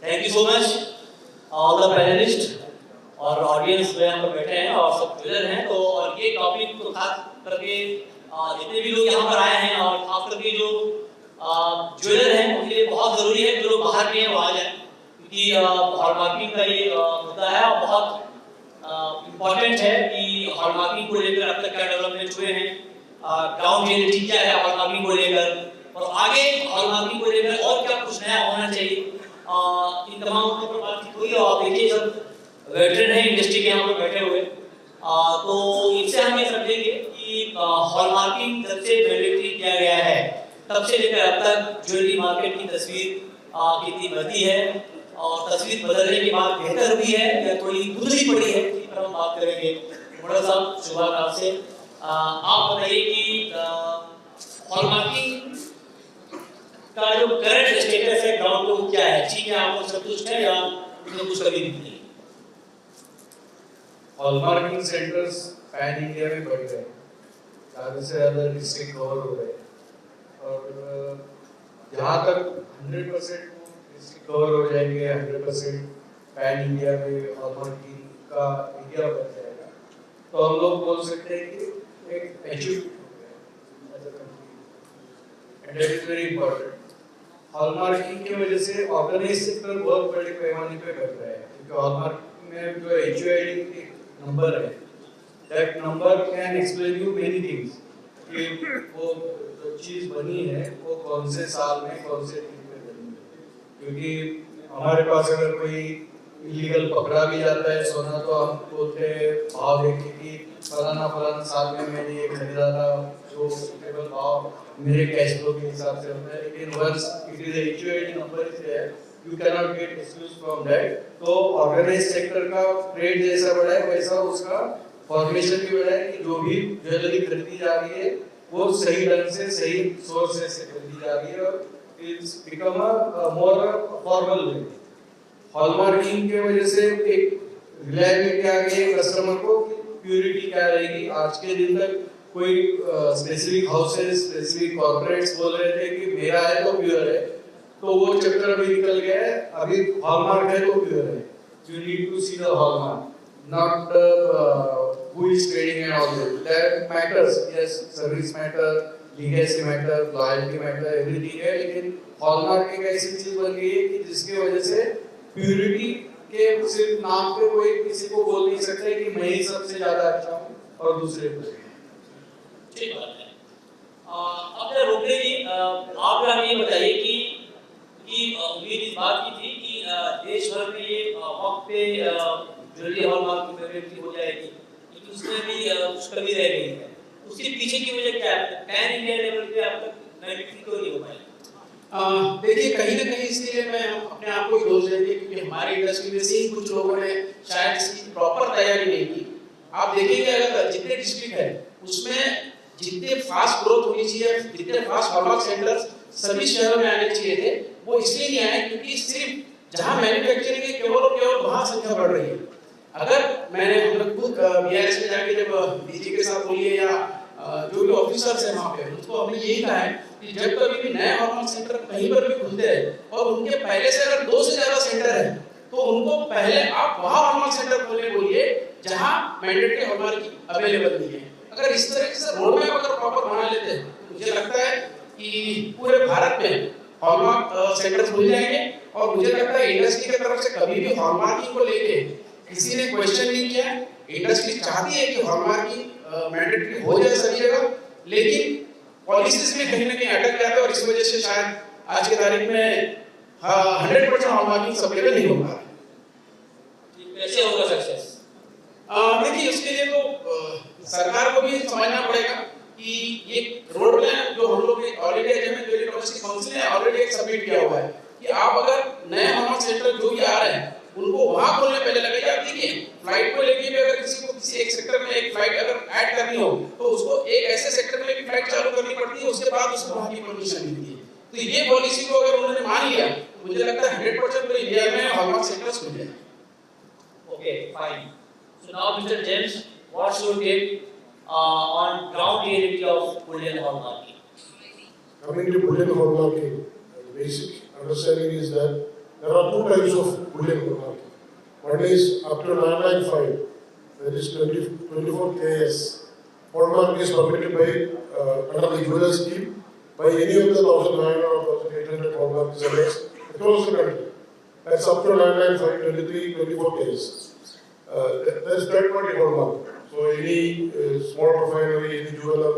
Thank you so much all the panelist और audience में यहाँ पर बैठे हैं और सब ज्वेलर हैं। तो और ये टॉपिक तो खास करके जितने भी लोग यहाँ पर आए हैं और खास करके जो ज्वेलर हैं उनके लिए बहुत ज़रूरी है जो लोग बाहर के हैं वो आ जाए, क्योंकि हॉलमार्किंग का ये मुद्दा है और बहुत इम्पोर्टेंट है कि हॉलमार्किंग को लेकर अब तक क्या डेवलपमेंट हुए हैं, ग्राउंड रियलिटी क्या है हॉलमार्किंग को लेकर, और आगे हॉलमार्किंग को लेकर और क्या कुछ नया होना चाहिए, इन तमाम मुद्दों पर बातचीत हुई। और आप देखिए सब वेटरन है इंडस्ट्री के यहाँ पर बैठे हुए, तो इससे हम ये समझेंगे कि हॉलमार्किंग जब से मैंडेटरी किया गया है तब से लेकर अब तक ज्वेलरी मार्केट की तस्वीर कितनी बदली है और तस्वीर बदलने के बाद बेहतर हुई है या थोड़ी धुंधली पड़ी है, इस पर हम बात करेंगे। बड़ा साहब शुरुआत आपसे, आप बताइए कि हॉलमार्किंग का जो करंट स्टेटस है ग्राउंड पे वो क्या है, ठीक है आपको संतुष्ट है या उसमें कुछ कमी नहीं है? हॉलमार्किंग सेंटर्स पैन इंडिया में बढ़ गए, ज़्यादा से ज़्यादा डिस्ट्रिक्ट कवर हो गए और जहाँ तक 100% डिस्ट्रिक्ट कवर हो जाएंगे, 100% पैन इंडिया में हॉलमार्किंग का एरिया बन जाएगा, तो हम लोग बोल सकते हैं कि एक अचीवमेंट हो गया as a country, and that is very important. Hallmarking की वजह से ऑर्गेनाइज सेक्टर बहुत बड़े पैमाने पे बढ़ रहा है, क्योंकि हॉलमार्किंग में जो HUID एक नंबर है, that number can explain you many things कि वो जो चीज़ बनी है वो कौन से साल में कौन से दिन पे बनी है। क्योंकि हमारे पास अगर कोई इलीगल पकड़ा भी जाता है सोना तो हम बोलते हैं भाव देखे कि फलाना फलाना साल में मैंने ये खरीदा था, जो सुटेबल भाव मेरे कैश फ्लो के हिसाब से होता है, लेकिन once it is HUID number is there you can not get excuse from that. तो ऑर्गेनाइज सेक्टर का ट्रेड जैसा बढ़ा है वैसा उसका फॉर्मेशन भी बढ़ा है कि जो भी ज्वेलरी खरीदी जा रही है वो सही ढंग से सही सोर्सेस से खरीदी जा रही है और it's become a more formal way. Hallmarking की वजह से एक रिलायबिलिटी आ गई है कस्टमर को कि प्योरिटी क्या रहेगी। आज के दिन तक कोई स्पेसिफिक हाउसेस स्पेसिफिक कॉर्पोरेट्स बोल रहे थे कि मेरा है तो प्योर है, तो वो चक्कर अभी निकल गया है, अभी हॉलमार्क है तो प्योर है। You need to see the hallmark, not who is trading and all that matters, yes service matter, legacy matter, loyalty matter, everything है, लेकिन हॉलमार्क एक ऐसी चीज बन गई है कि जिसकी वजह से प्योरिटी के सिर्फ नाम पे कोई किसी को बोल नहीं सकता कि मैं ही सबसे ज्यादा अच्छा हूँ और दूसरे को। ठीक बात है। अब रोकड़े जी आप हमें ये बताइए कि उम्मीद इस बात की थी कि देश भर में ये वक्त पे ज्वेलरी हॉलमार्क की मैंडेटरी हो जाएगी, लेकिन उसमें भी कुछ कमी रह गई है। उसके पीछे की वजह क्या है? पैन इंडिया लेवल पे अब तक मैंडेटरी क्यों नहीं हो पाई? देखिए कहीं ना कहीं इसलिए मैं अपने आप को ही दोष देंगे क्योंकि हमारी इंडस्ट्री में से ही कुछ लोगों ने शायद इसकी प्रॉपर तैयारी नहीं की। आप देखेंगे अगर जितने डिस्ट्रिक्ट है उसमें जितने फास्ट ग्रोथ होनी चाहिए, जितने फास्ट हॉलमार्क सेंटर्स सभी शहरों में आने चाहिए थे, वो इसलिए नहीं आए क्योंकि सिर्फ जहां मैन्युफैक्चरिंग है केवल और केवल वहां संख्या बढ़ रही है। अगर मैंने हम लोग खुद BIS में जाके जब DG के साथ बोलिए या जो भी ऑफिसर्स हैं वहाँ पे उनको हमने यही कहा है कि जब कभी भी नए हॉलमार्क सेंटर कहीं पर भी खुलते हैं और उनके पहले से अगर 2 से ज्यादा सेंटर है तो उनको पहले आप वहाँ हॉलमार्क सेंटर खोलने बोलिए जहाँ मैंडेटरी हॉलमार्क अवेलेबल नहीं है। अगर इस तरीके से रोड मैप अगर प्रॉपर बना लेते हैं तो मुझे लगता है कि पूरे भारत में हॉलमार्क सेंटर्स खुल जाएंगे और मुझे लगता है इंडस्ट्री की तरफ से कभी भी हॉलमार्किंग को लेके किसी ने क्वेश्चन नहीं किया। इंडस्ट्री चाहती है कि हॉलमार्किंग मैंडेटरी हो जाए सभी जगह, लेकिन पॉलिसीज में कहीं ना कहीं अटक जाते हैं और इस वजह से शायद आज की तारीख में 100% हॉलमार्किंग सब जगह नहीं हो पा रहा है। कैसे होगा सक्सेस? देखिए उसके लिए तो सरकार को भी समझना पड़ेगा कि ये रोड प्लान जो हम लोग already agent jewellery policy council ने ऑलरेडी एक सबमिट किया हुआ है कि आप अगर नए हॉलमार्क सेंटर जो भी आ रहे हैं उनको वहां खोलने पहले लगेगा। देखिए फ्लाइट को लेके भी अगर किसी को किसी एक सेक्टर में एक फ्लाइट अगर ऐड करनी हो तो उसको एक ऐसे सेक्टर में भी फ्लाइट चालू करनी पड़ती है, उसके बाद उसको वहां की परमिशन मिलती है। तो ये पॉलिसी को अगर उन्होंने मान लिया मुझे लगता है 100% पूरे इंडिया में हॉलमार्क सेंटर्स खुल जाएंगे। Okay, fine. So now, Mr. James, what's your take on ground reality of bullion hallmarking? Coming to bullion hallmarking, the basic understanding is that there are two types of bullion hallmarking. One is up to 995, that is 24 KS. Hallmark is permitted by under the jewelers scheme by any of the 1,900 or 1,800 hallmark sellers across the country. That's up to 995, 23, 24 KS. That's third party hallmark. So any small refinery, any jeweler,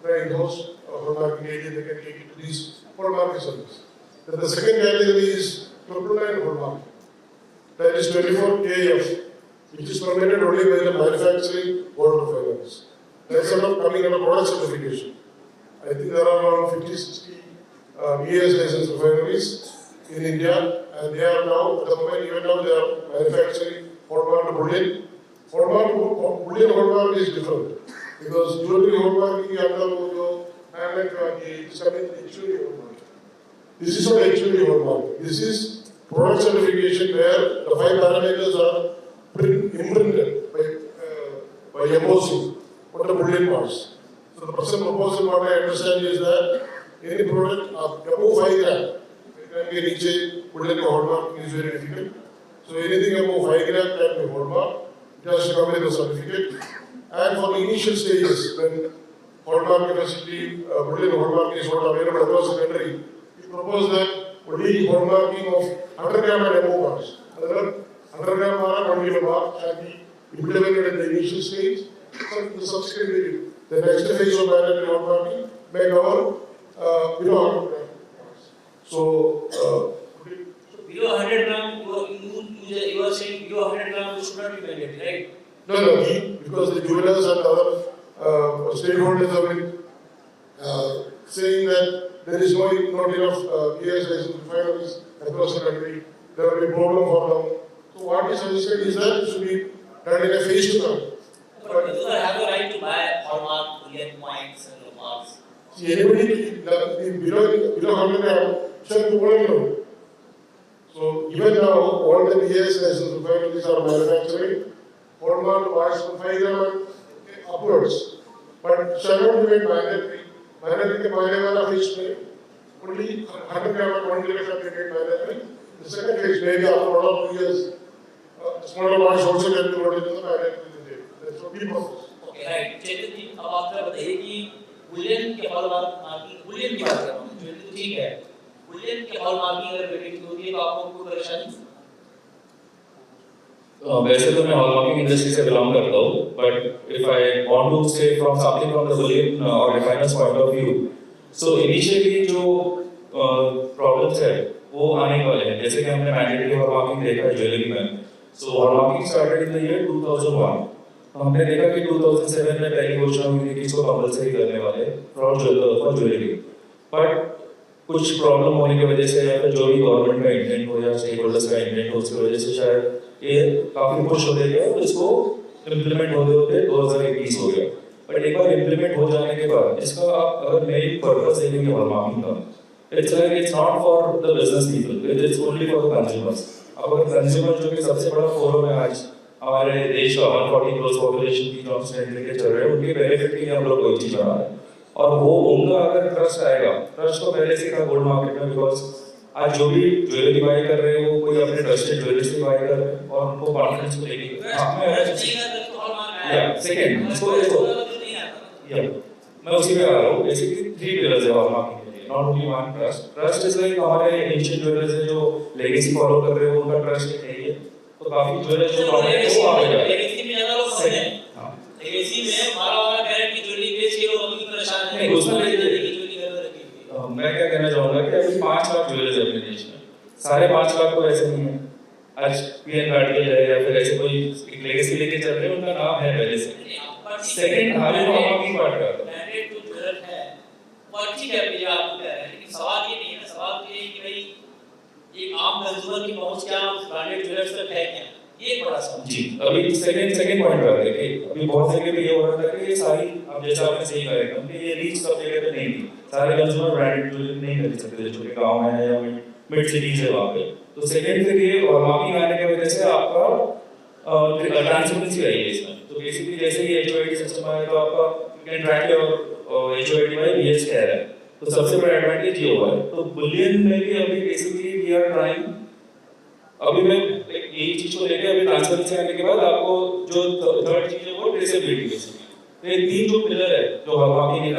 they in-house hallmarking agent, they can take it to these hallmark sellers. Then the second category is 999 hallmark. That is 24 KF, which is permitted only by the manufacturing gold refineries. That's coming under product certification. I think there are around 50, 60 BS licensed refineries in India, and they are now, at the moment, even now they are manufacturing hallmark bullion. Bullion hallmark is different because jewelry hallmarking is coming to HUD hallmark. This is not HUD hallmark. This is product certification where the 5 parameters are imprinted by embossing on the bullion parts. So the present proposal, what I understand is that any product above 5 gram, can be reached bullion hallmark is very difficult. So anything above 5 gram can be hallmark. It has to come with a certificate. And for the initial stages, when hallmark capacity, bullion hallmark is not available across the country, we propose that only hallmarking of 100 gram and above parts. Other 100 gram or 1 kilo bar can be implemented at the initial stage. So the subsequent the next phase of mandatory hallmarking may cover below 100 gram parts. So below 100 gram, you are saying below 100 gram should not be mandatory, right? No, because the jewelers and other stakeholders have been saying that there is not enough BS licensed refineries across the country. There will be a problem for them. So what is suggested is that it should be done in a phase to come. But the jeweler have the right to buy hallmark, bullion points and marks. See, anybody below 100 gram shall be volume. So even now, all the BS licensed refineries are manufacturing hallmark parts from 5 gram and upwards, but shall not be made mandatory. Mandatory के पहले वाला phase में only 100 gram and 1 kilo shall be made mandatory. The second phase maybe after 1 or 2 years, smaller parts also can be loaded in the mandatory. That's what we propose. Okay, right. चेतन जी, अब आप क्या बताइए कि Boolean के hallmark marking, Boolean की बात कर रहा हूँ, जो ठीक है, बुलियन के हॉलमार्किंग अगर बेटिंग होती है तो आपको कोई परेशानी? वैसे तो मैं हॉलमार्किंग इंडस्ट्री से बिलोंग करता हूँ, but if I want to say from something from the bullion और refiners point of view, so initially जो प्रॉब्लम्स है वो आने वाले हैं. जैसे कि हमने मैंडेटरी हॉलमार्किंग देखा है ज्वेलरी में. So hallmarking started in the year 2001. हमने देखा कि 2007 में पहली घोषणा हुई थी कि इसको कंपलसरी करने वाले फॉर ज्वेलरी, बट कुछ प्रॉब्लम होने की वजह से या फिर जो भी गवर्नमेंट का इंटेंट हो या स्टेक होल्डर्स का इंटेंट हो, उसकी वजह से शायद ये काफी पुश होते गए और इसको इम्प्लीमेंट होते होते 2021 हो गया. बट एक बार इम्प्लीमेंट हो जाने के बाद इसका आप अगर मेन पर्पस देखेंगे हॉलमार्किंग का, it's not for the business people, it's only for the consumers. अब अगर कंज्यूमर जो कि सबसे बड़ा फोरम है आज हमारे देश का 140 करोड़ पॉपुलेशन की जो हम लेके चल रहे हैं, उनके बेनिफिट के लिए हम लोग कोई चीज बना रहे हैं. और वो उनका अगर ट्रस्ट आएगा, ट्रस्ट तो पहले से था गोल्ड मार्केट में, बिकॉज आज जो भी ज्वेलरी बाय कर रहे हैं वो कोई अपने ट्रस्टेड ज्वेलरी से बाय कर रहे हैं और उनको कॉन्फिडेंस को लेके मैं उसी पे आ रहा हूँ. बेसिकली 3 पिलर्स है हॉलमार्किंग के लिए, not only one trust. Trust is like हमारे एंशिएंट ज्वेलर्स है जो लेगेसी फॉलो कर रहे हैं, उनका ट्रस्ट है ये. तो काफी ज्वेलर्स जो वो आ गए लेगेसी में ज्यादा लोग फंसे हैं. लेगेसी में 12 कैरेट की ज्वेलरी बेच के लोग अभी परेशान हैं. उसमें मैं क्या कहना चाहूंगा कि अभी 5 लाख ज्वेलर्स है अपने देश में. सारे 5 लाख तो ऐसे नहीं है आज पीएन कार्ड के है या फिर ऐसे कोई लेगेसी लेके चल रहे हैं, उनका नाम है पहले से. सेकंड हाल की बात कर रहा हूं, मैंडेट जो ज्वेलर है वो ठीक है भैया आप कह रहे हैं, लेकिन सवाल ये नहीं है. सवाल ये है कि भाई एक आम कंज्यूमर की पहुंच क्या उस ब्रांडेड ज्वेलर्स तक है क्या, ये एक बड़ा सवाल जी. अभी सेकंड पॉइंट पर देखिए, अभी बहुत जगह पे ये हो रहा था कि ये सारी, अब जैसा आपने सही कहा कि ये रीच सब जगह पे नहीं थी. सारे कंज्यूमर ब्रांडेड ज्वेलरी नहीं खरीद सकते जो कि गांव में है या मिड सिटीज है वहां पे. तो सेकंड फिर ये हॉलमार्किंग आने की वजह से आपका ट्रांसपेरेंसी आई है इसमें. तो बेसिकली जैसे ही HOID सिस्टम आया तो आपका you can track your HOID by BS कह रहा है. तो सबसे बड़ा एडवांटेज ये हुआ है. तो बुलियन में भी अभी बेसिकली वी आर ट्राइंग अभी मैं यही चीज को लेके अभी ट्रांसपेरेंसी आने के बाद आपको जो थर्ड चीज है वो ट्रेसेबिलिटी बेसिकली। तो ये तीन जो पिलर है जो हॉलमार्किंग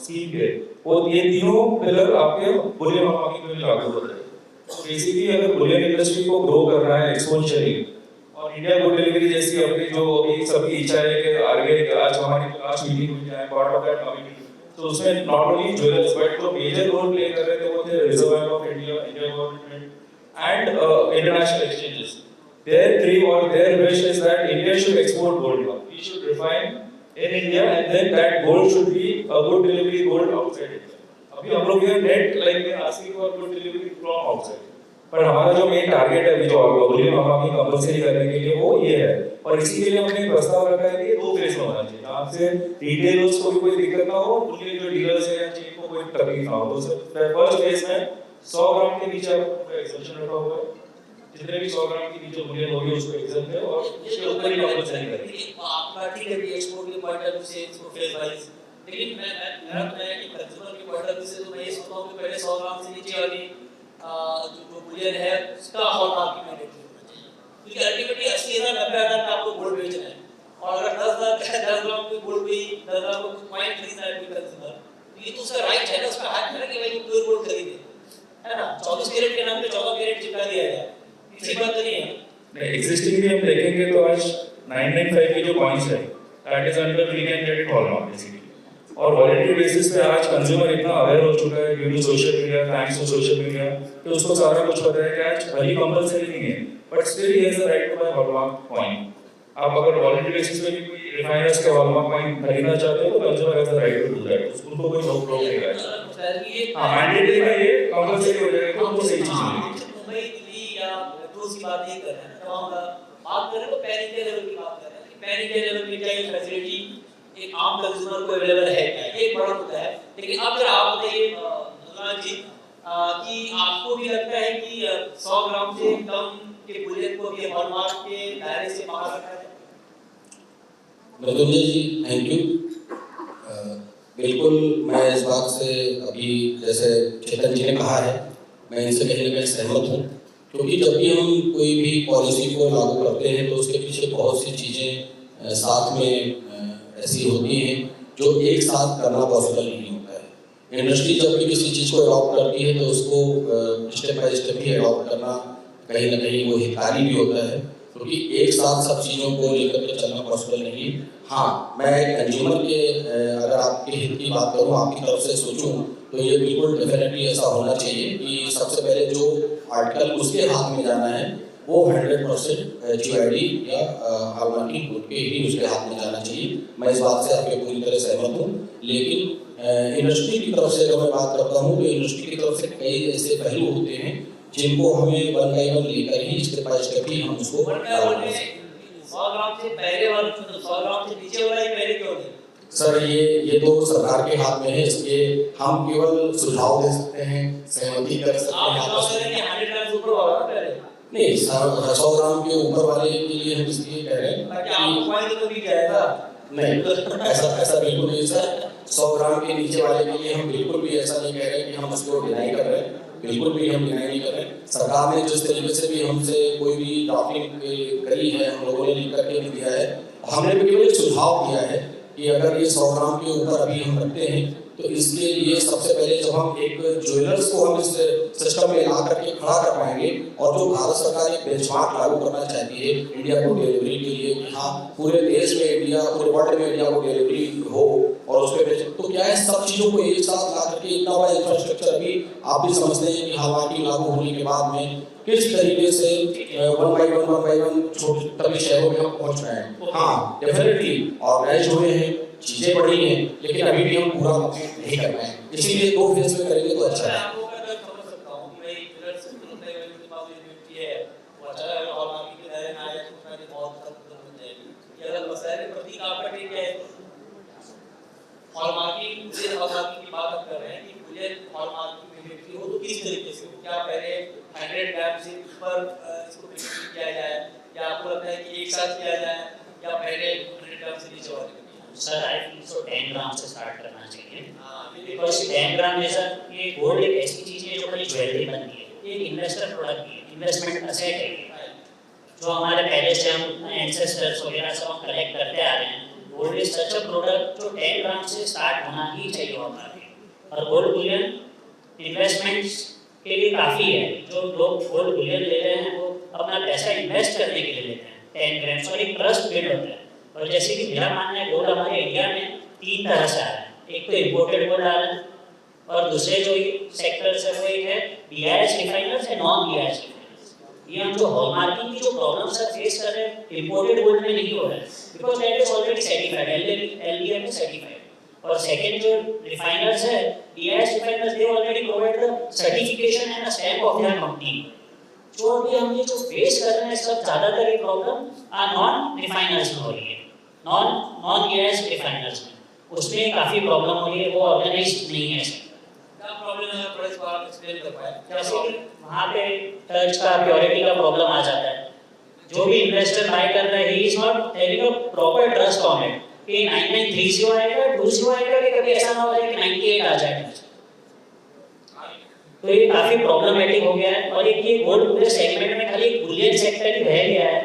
स्कीम के, वो ये तीनों पिलर आपके बुलियन हॉलमार्किंग में लागू होते हैं। तो बेसिकली अगर बुलियन इंडस्ट्री को ग्रो करना है एक्सपोनेंशियली, और इंडिया गुड डिलीवरी जैसी अपनी जो अभी सबकी इच्छा है कि आगे आज हमारी लास्ट मीटिंग हुई है पार्ट ऑफ दैट कमिटी, तो उसमें नॉट ओनली ज्वेलर्स बट जो मेजर रोल प्ले कर रहे थे वो थे reserve bank of India, India government and international exchanges. Their dream or their wish is that India should export gold. We should refine in India and then that gold should be a good delivery gold outside India. अभी हम लोग ये net like we are asking for good delivery from outside. पर हमारा जो main target है अभी जो बुलियन हॉलमार्किंग कंपलसरी करने के लिए वो ये है, और इसी के लिए हमने एक प्रस्ताव रखा है कि दो फेज में होना चाहिए, जहाँ से रिटेलर्स को भी कोई दिक्कत ना हो, उनके जो डीलर्स है या चेन को कोई तकलीफ ना हो। तो फर्स्ट फेज में 100 ग्राम के नीचे आपको एक्सेप्शन रखा हुआ है, जितने भी 100 ग्राम के नीचे मूल्य होगी उसको एक्सेप्ट है, और उसके ऊपर ही कंपलसरी करेंगे। आपका ठीक है कि एक्सपोर्ट के पॉइंट ऑफ व्यू से इसको फेज वाइज, लेकिन मेरा तो है कि कंज्यूमर के पॉइंट ऑफ व्यू से तो मैं ये सोचता हूं कि पहले 100 ग्राम से नीचे वाली जो मूल्य है उसका हॉलमार्किंग मैंडेटरी होना चाहिए, क्योंकि अल्टीमेटली 80,000 90,000 का आपको गोल्ड बेचना है, और अगर 10 ग्राम कोई गोल्ड भी 10 ग्राम को पॉइंट खरीदना है कोई कंज्यूमर, तो ये तो उसका राइट है ना, उसका हक है ना कि भाई वो प्योर गोल्ड खरीदे, है ना। 24 कैरेट के नाम पे 14 कैरेट चिपका दिया जाए, इसी बात तो नहीं है। नहीं, एग्जिस्टिंग भी हम देखेंगे तो आज 995 के जो पॉइंट्स है that is under we can get it hallmark basically, और वॉलंटरी बेसिस पे आज कंज्यूमर इतना अवेयर हो चुका है due to social media, thanks to social media, कि उसको सारा कुछ पता है कि आज भली कंपलसरी नहीं है but still he has the right to buy hallmark point. आप अगर वॉलंटरी बेसिस पे भी कोई रिफाइनर्स के हॉलमार्क पॉइंट खरीदना चाहते हो तो consumer has the right to do that, उनको कोई रोक नहीं है। हां, मैंडेटरी में ये कंपलसरी हो जाएगा तो उनको सही चीज मिलेगी। मुंबई दिल्ली या मेट्रो की बात नहीं कर रहे हैं, तो हम बात कर रहे हैं तो पैन इंडिया लेवल की बात कर रहे हैं कि पैन इंडिया लेवल की क्या ये फैसिलिटी एक आम कंज्यूमर को अवेलेबल है क्या, ये एक बड़ा मुद्दा है। लेकिन अब जरा आप बताइए अनुराग जी कि आपको भी लगता है कि 100 ग्राम से कम के मूल्य को भी हॉलमार्क के दायरे से बाहर रखा जाए? मृत्युंजय जी थैंक यू। बिल्कुल मैं इस बात से अभी जैसे चेतन जी ने कहा है मैं इनसे कहीं ना कहीं सहमत हूँ, क्योंकि जब भी हम कोई भी पॉलिसी को लागू करते हैं तो उसके पीछे बहुत सी चीज़ें साथ में ऐसी होती हैं जो एक साथ करना पॉसिबल नहीं होता है। इंडस्ट्री जब भी किसी चीज़ को अडॉप्ट करती है तो उसको step by step he adopt करना कहीं ना कहीं वो हितकारी भी होता है, क्योंकि एक साथ सब चीज़ों को लेकर के चलना पॉसिबल नहीं है। हाँ, मैं कंज्यूमर के अगर आपके हित की बात करूँ, आपकी तरफ से सोचूं तो ये बिल्कुल डेफिनेटली ऐसा होना चाहिए कि सबसे पहले जो आर्टिकल उसके हाथ में जाना है वो 100% GID या हॉलमार्किंग कोड के ही उसके हाथ में जाना चाहिए। मैं इस बात से आपके पूरी तरह सहमत हूँ, लेकिन इंडस्ट्री की तरफ से अगर मैं बात करता हूँ तो इंडस्ट्री की तरफ से कई ऐसे पहलू होते हैं जिनको हमें वन बाय वन लेकर ही स्टेप बाय स्टेप ही हम उसको 100 ग्राम से पहले वाला 100 ग्राम से नीचे वाला ही पहले क्यों नहीं? सर ये तो सरकार के हाथ में है, इसके हम केवल सुझाव दे सकते हैं, सहमति कर सकते हैं। आप सुझाव दे रहे हैं कि 100 ग्राम से ऊपर वाला पहले नहीं, 100 ग्राम के ऊपर वाले के लिए हम इसलिए कह रहे हैं कि आपको पॉइंट तो नहीं जाएगा। नहीं, ऐसा बिल्कुल नहीं सर। 100 ग्राम के नीचे वाले के लिए हम बिल्कुल भी ऐसा नहीं कह रहे कि हम उसको डिनाई कर रहे हैं, बिल्कुल भी हम डिनाई नहीं कर रहे। सरकार ने जिस तरीके से भी हमसे कोई भी ड्राफ्टिंग करी है, हम लोगों ने लिख करके भी दिया है, हमने भी केवल एक सुझाव दिया है कि अगर ये 100 ग्राम के ऊपर अभी हम रखते हैं तो इसके लिए सबसे पहले जब हम एक ज्वेलर्स को हम इस सिस्टम में ला करके खड़ा कर पाएंगे, और जो भारत सरकार एक बेंचमार्क लागू करना चाहती है इंडिया को डिलीवरी के लिए कि हाँ पूरे देश में इंडिया, पूरे वर्ल्ड में इंडिया को डिलीवरी हो, और उस पर तो क्या है सब चीज़ों को एक साथ ला करके इतना बड़ा इंफ्रास्ट्रक्चर भी आप भी समझते हैं कि हॉलमार्किंग लागू होने के बाद में किस तरीके से वन बाई वन छोटे तभी शहरों में हम पहुँच रहे हैं। हाँ डेफिनेटली ऑर्गेनाइज हुए हैं, चीजें बढ़ी हैं, लेकिन अभी भी हम पूरा नहीं कर पाए, इसीलिए 2 फेज में करेंगे तो अच्छा है। आपको मैं समझ सकता हूं कि भाई फिलर से उतने वाले के पास यूनिटी है वो अच्छा है, और आगे के दायरे में आया तो उसमें बहुत खतरनाक हो जाएगी। ये अगर मसले प्रतीक आपका ठीक है, हॉलमार्किंग से हॉलमार्किंग की बात कर रहे हैं कि मुझे हॉलमार्किंग यूनिटी हो तो किस तरीके से, क्या पहले 100 ग्राम से ऊपर इसको किया जाए, या आपको लगता है कि एक साथ किया जाए, या पहले 100 ग्राम से नीचे वाले? सर आई थिंक सो 10 ग्राम से स्टार्ट करना चाहिए, बिकॉज 10 ग्राम जैसा ये गोल्ड एक ऐसी चीज है जो खाली ज्वेलरी बनती है, ये एक इन्वेस्टर प्रोडक्ट भी है। इन्वेस्टमेंट असेट है, जो हमारे पहले से हम एंसेस्टर्स वगैरह सब हम कलेक्ट करते आ रहे हैं, gold is such a product जो 10 ग्राम से स्टार्ट होना ही चाहिए हमारे। और गोल्ड बुलियन इन्वेस्टमेंट्स के लिए काफ़ी है। जो लोग गोल्ड बुलियन ले रहे हैं वो अपना पैसा इन्वेस्ट करने के लिए लेते हैं 10 ग्राम, और एक ट्रस्ट बिल्ड होता है। और जैसे कि मेरा मानना है, गोल्ड हमारे इंडिया में 3 तरह से आ रहा है। एक तो इम्पोर्टेड गोल्ड आ रहा है, और दूसरे जो सेक्टर्स है वो एक है BIS रिफाइनर्स है, नॉन BIS रिफाइनर्स। ये हम जो हॉलमार्किंग की जो प्रॉब्लम्स है फेस कर रहे हैं, इम्पोर्टेड गोल्ड में नहीं हो रहा है, because that is already certified, LBM में सर्टिफाइड। और सेकंड जो रिफाइनर्स है, BIS refiners, they already provide the certification and a stamp of their company. जो अभी हम ये जो फेस कर रहे हैं सब ज्यादातर ये प्रॉब्लम नॉन रिफाइनर्स में हो रही है, नॉन BIS रिफाइनर्स में, उसमें काफी प्रॉब्लम हो रही है, वो ऑर्गेनाइज्ड नहीं है। क्या प्रॉब्लम है, थोड़ा इस बार एक्सप्लेन कर पाए? जैसे कि वहाँ पे टच का प्योरिटी का प्रॉब्लम आ जाता है। जो भी इन्वेस्टर बाय कर रहा है, he is not having a proper trust on it कि 9930 आएगा, 20 आएगा, कि कभी ऐसा ना हो जाए कि 98 आ जाए। तो ये काफी प्रॉब्लमेटिक हो गया है। और एक ये गोल्ड पूरे सेगमेंट में खाली एक बुलियन सेक्टर ही रह गया है,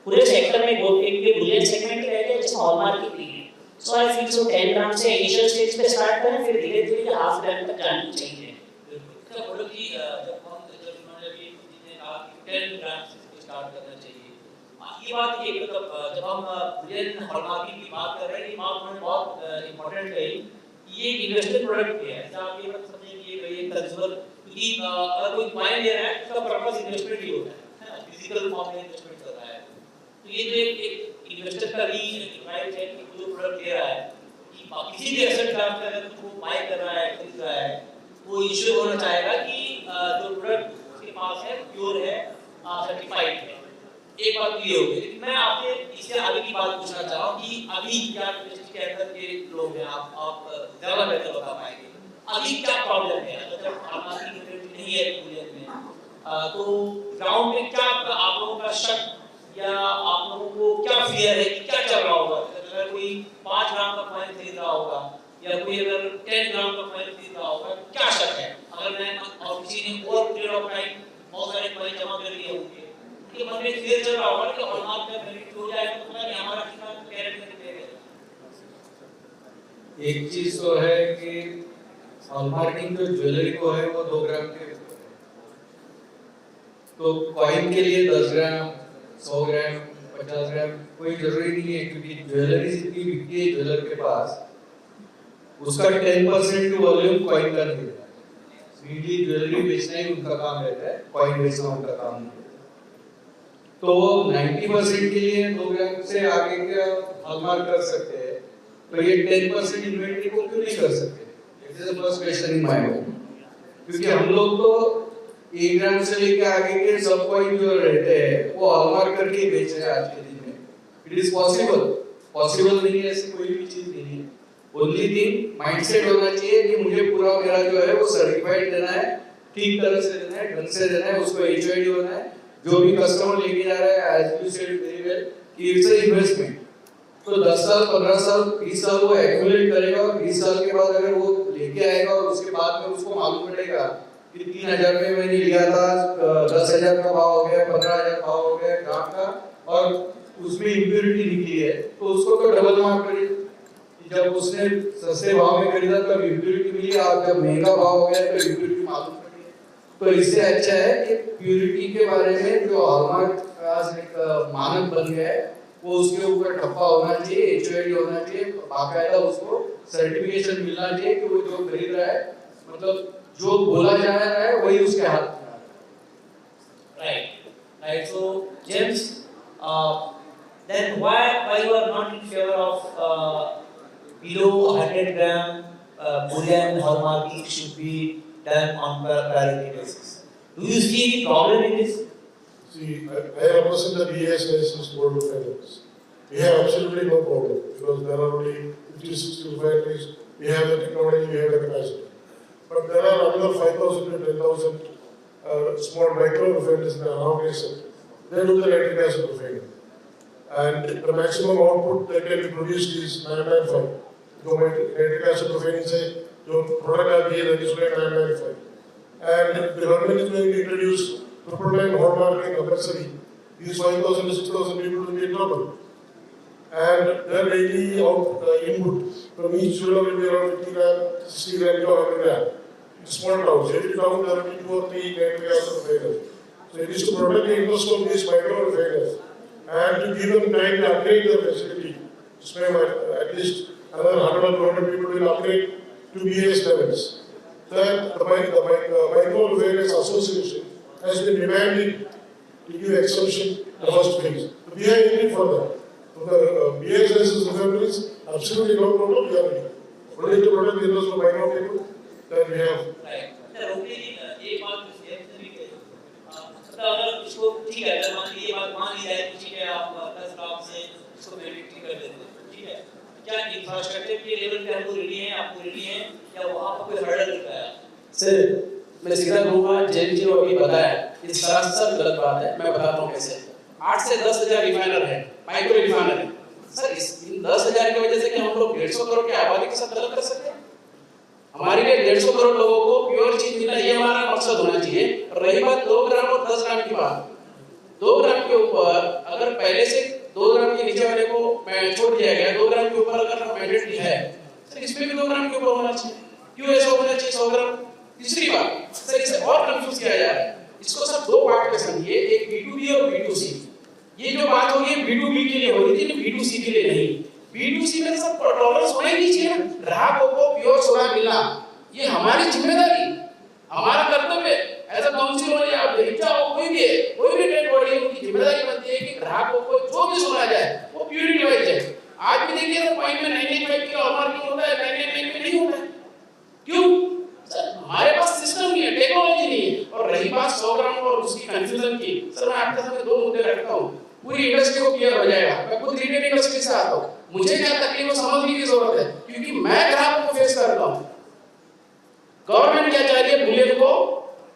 पूरे सेक्टर में गोल्ड एक ये बुलियन सेगमेंट ही रह गया जिसमें हॉलमार्किंग नहीं है। सो आई फील सो 10 ग्राम से इनिशियल स्टेज पे स्टार्ट करें, फिर धीरे धीरे हाफ ग्राम तक जानी चाहिए। अच्छा बोलो कि जब उन्होंने अभी ने कहा कि 10 ग्राम से स्टार्ट करना चाहिए, ये बात ये मतलब जब हम बुलियन हॉलमार्किंग की बात कर रहे हैं, ये बात उन्होंने बहुत इंपॉर्टेंट कही। ये इन्वेस्टमेंट प्रोडक्ट है, जैसे आप ये मत समझिए कि ये कंज्यूमर, क्योंकि अगर कोई कॉइन ले रहा है उसका पर्पस इन्वेस्टमेंट ही होता है, फिजिकल फॉर्म में इन्वेस्टमेंट कर रहा है। तो ये जो एक इन्वेस्टर का भी राइट है कि जो प्रोडक्ट ले रहा है, कि किसी भी एसेट क्लास का अगर वो बाय कर रहा है, खरीद रहा है, वो इंश्योर होना चाहेगा कि जो प्रोडक्ट उसके पास है प्योर है, सर्टिफाइड है। एक बात ये होगी। लेकिन मैं आपसे इससे आगे की बात पूछना चाह रहा हूँ कि अभी क्या इंडस्ट्री के अंदर के लोग हैं, आप ज्यादा बेहतर बता पाएंगे, अभी क्या प्रॉब्लम है? मतलब हमारी नहीं है बुलियन में, तो ग्राउंड में क्या आप लोगों का शक या आप लोगों को क्या फियर है कि क्या चल रहा होगा? अगर कोई 5 ग्राम का कॉइन खरीद रहा होगा या कोई अगर 10 ग्राम का कॉइन खरीद रहा होगा, क्या शक है? अगर मैं और किसी ने ओवर पीरियड ऑफ टाइम बहुत सारे कॉइन जमा कर लिए होंगे, उनके मन में फियर चल रहा होगा कि हॉलमार्क का बेनिफिट हो जाएगा, तो पता नहीं हमारा कितना कैरेट में देगा। एक चीज तो है कि हॉलमार्किंग जो ज्वेलरी को है वो 2 ग्राम के, तो कॉइन के लिए 10 ग्राम 100 ग्राम 50 ग्राम कोई जरूरी नहीं है, क्योंकि ज्वेलरी जितनी बिकती है ज्वेलर के पास, उसका 10% वॉल्यूम कॉइन का नहीं है। सीधी ज्वेलरी बेचना ही उनका काम रहता है, कॉइन बेचना उनका काम नहीं है। तो 90% के लिए 2 ग्राम से आगे का हॉलमार्क कर सकते हैं, तो ये 10% इन्वेंटरी को क्यों नहीं कर सकते? It is the first question in my mind. क्योंकि हम लोग तो 1 ग्राम से लेके आगे के सब कॉइन जो रहते हैं वो हॉलमार्क करके ही बेच रहे हैं आज के दिन में। इट इज पॉसिबल नहीं है, ऐसी कोई भी चीज नहीं है। ओनली थिंग माइंडसेट होना चाहिए कि मुझे पूरा मेरा जो है वो सर्टिफाइड देना है, ठीक तरह से देना है, ढंग से देना है, उसको HOD होना है। जो भी कस्टमर लेके जा रहा है, as you said very well, कि इट्स अ इन्वेस्टमेंट। तो 10 साल 15 साल 20 साल वो एक्यूमुलेट करेगा, और 20 साल के बाद अगर वो लेके आएगा और उसके बाद में उसको मालूम पड़ेगा कि 3000 में मैंने लिया था, 10,000 का भाव हो गया, 15,000 भाव हो गया ग्राम का, और उसमें इम्प्योरिटी निकली है, तो उसको तो डबल मार्क पड़ेगा। जब उसने सस्ते भाव में खरीदा तब इम्प्योरिटी मिली, और जब महंगा भाव हो गया तो इम्प्योरिटी मालूम पड़ी। तो इससे अच्छा है कि प्योरिटी के बारे में जो हॉलमार्क का एक मानक बन गया है, वो उसके ऊपर ठप्पा होना चाहिए, HOD होना चाहिए, बाकायदा उसको सर्टिफिकेशन मिलना चाहिए कि वो जो खरीद रहा है, मतलब जो बोला जा रहा है वही उसके हाथ में आ रहा है। Right. So James, then why you are not in favor of below 100 gram bullion hallmarking should be done on parity basis? Do you see any problem in this? See, I represent the BIS licensed gold refiners. We have absolutely no problem because there are only 50-60 refineries. We have the technology, we have the capacity. But there are another 5,000 to 10,000 small micro refineries in the around nation. They do the nitric acid refining. And the maximum output that can be produced is 995. जो nitric acid refining से जो product आती है that is like 995. And the government is going to introduce triple line hallmarking compulsory, these 5,000 to 6,000 people will be in trouble. And their daily input from each student will be around 50 gram, 60 gram, 100 gram. It's small towns. Every town there will be 2 or 3 areas of failure. So it is to protect the interest of these micro failures and to give them time to upgrade their facility. So at least another 100 or 200 people will upgrade to BAS levels. Then the Micro Failures Association has been demanding to give exemption in the first phase. We are waiting for that. So the BAS license refineries, absolutely no problem, we are ready. Only to protect the interest of micro people, then we have. Right. रोकने की एक बात है अगर इसको ठीक है अगर मान लीजिए बात मान ली जाए ठीक है आप 10 लाख से इसको बेनिफिट कर देते हैं ठीक है क्या इंफ्रास्ट्रक्चर के लेवल पे आपको रेडी है आपको रेडी है या वहां पर कोई हर्डल दिखता है सर मैं सीधा कहूंगा जैन जी ने अभी बताया ये सरासर गलत बात है मैं बताता हूं कैसे 8 से 10,000 रिफाइनर है माइक्रो रिफाइनर है सर इस 10,000 की वजह से क्या हम लोग 150 करोड़ की आबादी के साथ गलत कर सकते हैं हमारे लिए 150 करोड़ लोगों को प्योर चीज मिलना ये हमारा मकसद होना चाहिए और रही बात 2 ग्राम और 10 ग्राम की बात 2 ग्राम के ऊपर अगर पहले से 2 ग्राम के नीचे वाले को मैं छोड़ दिया गया 2 ग्राम के ऊपर अगर मैंडेटरी है सर इसमें भी 2 ग्राम के ऊपर होना चाहिए क्यों ऐसा होना चाहिए 100 ग्राम तीसरी बात सर इसे और कंफ्यूज किया जा रहा है इसको सब दो पार्ट में समझिए एक B2B और B2C ये जो बात हो रही है B2B के लिए हो रही थी B2C के लिए नहीं B2C में सब टॉलरेंस होना ही नहीं चाहिए ग्राहकों को प्योर सोना मिलना ये हमारी जिम्मेदारी हमारा कर्तव्य एज अ काउंसिल हो या आप देखा हो कोई भी ट्रेड बॉडी उनकी जिम्मेदारी बनती है कि ग्राहकों को जो भी सुना जाए वो प्योरिटी वाइज जाए आज भी देखिए तो पॉइंट में 995 की हॉलमार्किंग होता है 99 में नहीं होता है क्यों सर हमारे पास सिस्टम नहीं है टेक्नोलॉजी नहीं है और रही बात 100 ग्राम और उसकी कंफ्यूजन की सर मैं आपके सामने दो मुद्दे रखता हूं पूरी इंडस्ट्री को क्लियर हो जाएगा मैं खुद रिटेल इंडस्ट्री से आता हूं मुझे क्या तकलीफ है समझने की जरूरत है क्योंकि मैं ग्राहकों को फेस करता हूं गवर्नमेंट क्या चाह रही है बुलियन को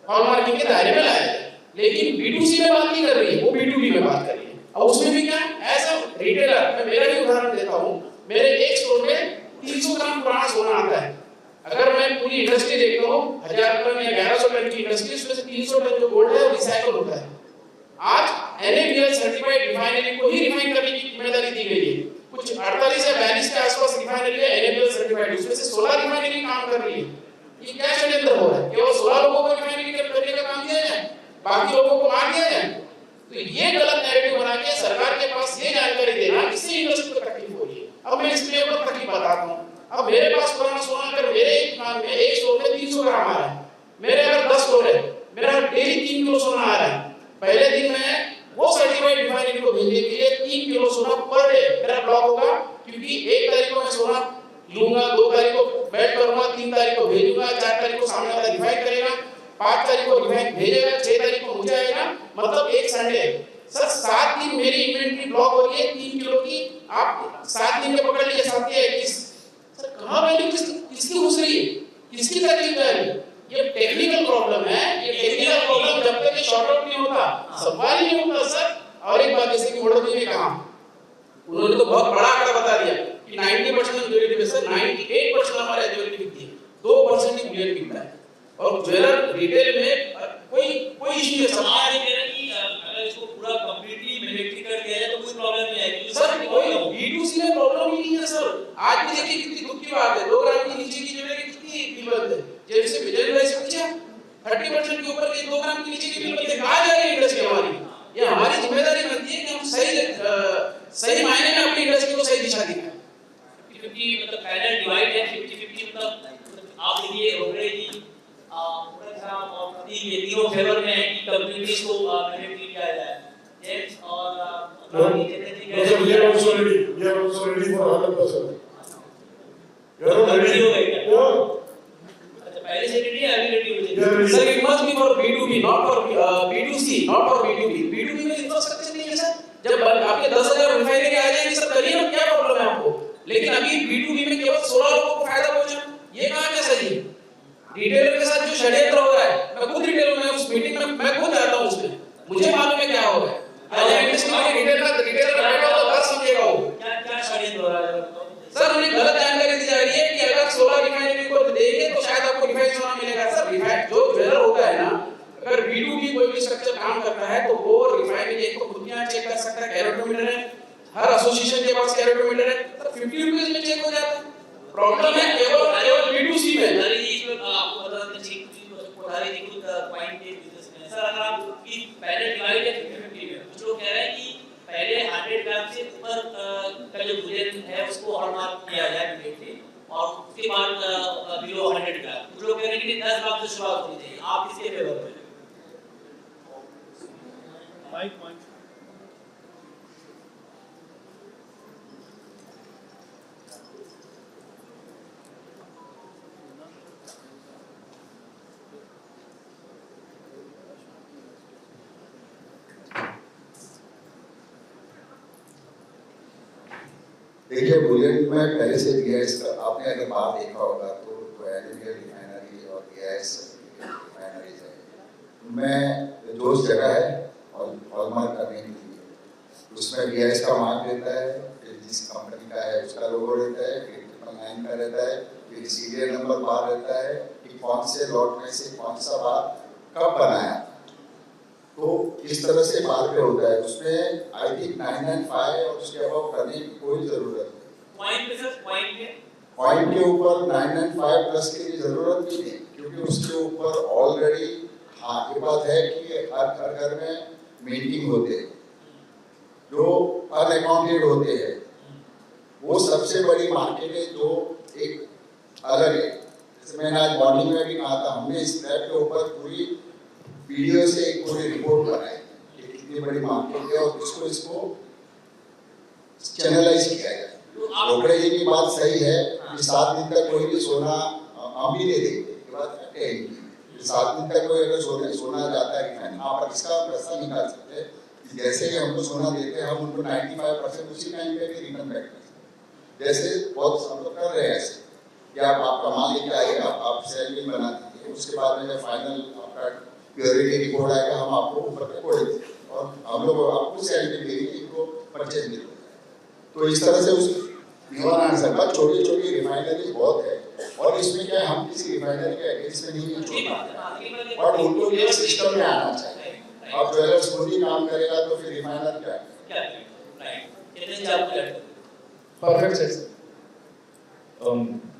हॉलमार्किंग के दायरे में लाया लेकिन B2C में बात नहीं कर रही है वो B2B में बात कर रही है और उसमें भी क्या ऐसा रिटेलर मैं मेरा ही उदाहरण देता हूं मेरे एक स्टोर में 300 ग्राम पुराना सोना आता है अगर मैं पूरी इंडस्ट्री देखता हूं 1000 टन या 1100 टन की इंडस्ट्री उसमें से 300 टन जो गोल्ड है वो रिसाइकल होता है आज NABL सर्टिफाइड रिफाइनरी को ही रिफाइन करने की जिम्मेदारी दी गई है कुछ 48 या 42 के आसपास रिफाइनरी है NABL सर्टिफाइड उसमें से 16 रिफाइनरी काम कर रही है ये क्या षड्यंत्र हो रहा है केवल 16 लोगों को रिफाइनरी करने का काम दिया जाए बाकी लोगों को मार दिया जाए तो ये गलत नैरेटिव बना के सरकार के पास ये जानकारी देना इससे इंडस्ट्री को तकलीफ हो रही है अब मैं इसमें एक तकलीफ बताता हूं अब मेरे पास पुराना सोना अगर मेरे एक दुकान में एक स्टोर में 300 ग्राम आ रहा है मेरे अगर 10 स्टोर है मेरा डेली 3 किलो सोना आ रहा है पहले दिन मैं वो सर्टिफाइड रिफाइनरी को भेजने के लिए 3 किलो सोना पर डे मेरा ब्लॉक होगा क्योंकि 1 तारीख को मैं सोना लूंगा 2 तारीख को वेट करूंगा 3 तारीख को भेजूंगा 4 तारीख को सामने वाला रिफाइन करेगा 5 तारीख को रिफाइन भेजेगा 6 तारीख को मुझे आएगा मतलब एक संडे सर 7 दिन मेरी इन्वेंटरी ब्लॉक हो रही है 3 किलो की आप 7 दिन के पकड़ लीजिए 7 या 21 सर कहां वैल्यू किसकी घुस रही है किसकी तकलीफ है ये टेक्निकल प्रॉब्लम है ये टेक्निकल प्रॉब्लम जब तक ये शॉर्ट आउट नहीं होता सवाल ही नहीं होता सर और एक बात जैसे कि वड़ोदरी ने कहा उन्होंने तो बहुत बड़ा आंकड़ा बता दिया कि 90% ज्वेलरी में से 98% हमारे ज्वेलरी बिकती है 2% ही बुलियन बिकता है और ज्वेलर रिटेल में कोई इशू है समाज में कह कि अगर इसको पूरा कंप्लीटली मैन्युफैक्चरिंग कर दिया जाए तो कोई प्रॉब्लम नहीं आएगी सर कोई B2C में प्रॉब्लम ही नहीं है सर आज भी देखिए कितनी दुख की बात है 2 ग्राम के नीचे की ज्वेलरी कितनी कीमत है जैसे विजय भाई से पूछा 30% के ऊपर के 2 ग्राम के नीचे की कीमत कहां जा रही है इंडस्ट्री हमारी ये हमारी जिम्मेदारी बनती है कि हम सही मायने में अपनी इंडस्ट्री को सही दिशा दिखाएं 50 मतलब पैनल डिवाइड है 50-50 मतलब आप देखिए रोकड़े जी और तीनों फेवर में है कि कम्युनिटीज को मैन्युफैक्चरिंग किया जाए जेम्स और we are also ready for 100%. You are ready हो गए क्या अच्छा पहले से रेडी है अभी रेडी हो जाए sir it must be for B2B not for B2C not for B2B में इंफ्रास्ट्रक्चर नहीं है सर जब आपके 10,000 रिफाइनरी आ जाएंगे सर करिए ना क्या प्रॉब्लम है आपको लेकिन अभी B2B में केवल 16 लोगों को फायदा पहुंचा ये कहां क्या सही है रिटेलर के साथ जो षड्यंत्र हो रहा है मैं खुद रिटेलर में उस मीटिंग में मैं खुद जाता हूं उसमें मुझे मालूम है क्या हो रहा है आज इंडस्ट्री में रिटेलर बैठा तो बात समझेगा वो क्या षड्यंत्र हो रहा है सर उन्हें गलत जानकारी दी जा रही है कि अगर 16 रिफाइनरी को देंगे तो शायद आपको रिफाइन सोना मिलेगा सर रिफाइन जो ज्वेलर होता है ना अगर B2B कोई जो भी स्ट्रक्चर काम करता है तो वो रिफाइनरी एक तो खुद यहाँ चेक कर सकता है, कैरेटोमीटर है, हर एसोसिएशन के पास कैरेटोमीटर है, तो 50 रुपीस में चेक हो जाता है। प्रॉब्लम है केवल B2C में। कोठारी जी इसमें आपको बता दें कोठारी जी कुछ पॉइंट के बिजनेस में सर अगर आप कि पहले डिवाइड है 50-50 में, कुछ लोग कह रहे हैं कि पहले 100 ग्राम से ऊपर का जो बुलियन है उसको हॉलमार्क किया जाए इमीडिएटली और उसके बाद बिलो 100 ग्राम। कुछ लोग कह रहे हैं कि 10 ग्राम से शुरुआत होनी चाहिए, आप किसके फेवर में? माइक देखिए बुलियन में पहले से जीआईएस का आपने अगर बात देखा होगा तो एल्यूमिनियम रिफाइनरी और जीआईएस रिफाइनरीज है उनमें जो जगह है और हॉलमार्क करने के लिए उसमें जीआईएस का मार्क रहता है, फिर जिस कंपनी का है उसका लोगो रहता है, फिर 999 का रहता है, फिर सीरियल नंबर बार रहता है कि कौन से लॉट में से कौन सा बार कब बनाया। तो इस तरह से बार पे होता है, उसमें आई थिंक 995 और उसके अलावा करने की कोई जरूरत नहीं। पॉइंट पे सर पॉइंट के ऊपर 995 प्लस की जरूरत नहीं है क्योंकि उसके ऊपर ऑलरेडी हाँ ये बात है कि हर घर में मीटिंग होते हैं जो अनअकाउंटेड होते हैं, वो सबसे बड़ी मार्केट है जो एक अलग है। जैसे मैंने आज मॉर्निंग में भी कहा था, हमने इस लैब के ऊपर पूरी वीडियो से एक पूरी रिपोर्ट बनाई कि कितनी बड़ी मार्केट है और इसको चैनलाइज किया जाए। रोकड़े जी की बात सही है कि 7 दिन तक कोई भी सोना हम भी नहीं देंगे, ये बात है कि 7 दिन तक कोई अगर सोना जाता है रिफाइन आप इसका पैसा निकाल सकते हैं। जैसे कि हमको सोना देते हैं हम उनको 95% उसी टाइम पे भी रिटर्न बैक करते हैं। जैसे बहुत हम लोग कर रहे हैं ऐसे कि आपका माल लेके आइएगा, आप सेल बिल बना दीजिए, उसके बाद में जब फाइनल आपका प्योरिटी रिपोर्ट आएगा हम आपको ऊपर पे कोड देंगे और हम लोग आपको सेल बिल देंगे, इनको परचेज मिल जाएगा। तो इस तरह से उस निवारण आ सकता है। छोटी छोटी रिफाइनरी बहुत है और इसमें क्या हम किसी रिफाइनरी के अगेंस्ट में नहीं है और उनको ये सिस्टम में आना चाहिए। अब ज्वेलर्स खुद ही काम करेगा तो फिर रिफाइनर क्या परफेक्ट सर।